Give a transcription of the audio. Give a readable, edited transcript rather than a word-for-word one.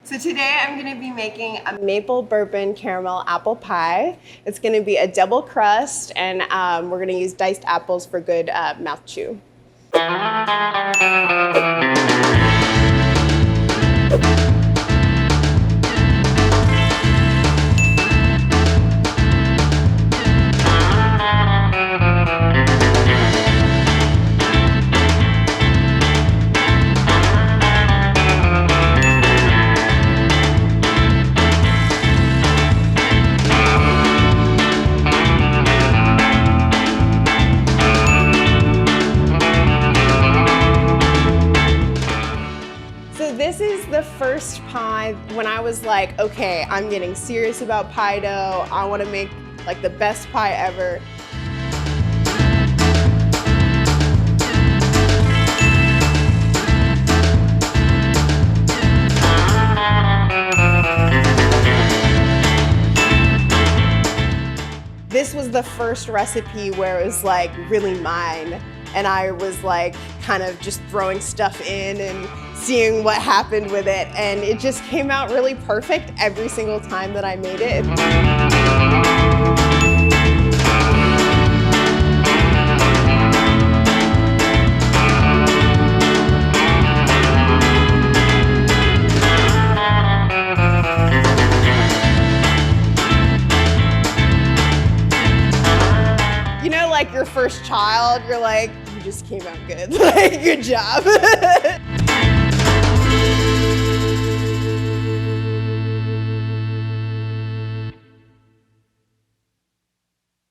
So today I'm going to be making a maple bourbon caramel apple pie. It's going to be a double crust, and we're going to use diced apples for good mouth chew. So this is the first pie when I was like, okay, I'm getting serious about pie dough. I want to make like the best pie ever. This was the first recipe where it was like really mine, and I was like kind of just throwing stuff in and seeing what happened with it, and it just came out really perfect every single time that I made it. You know, like your first child, you're like, you just came out good, like, good job.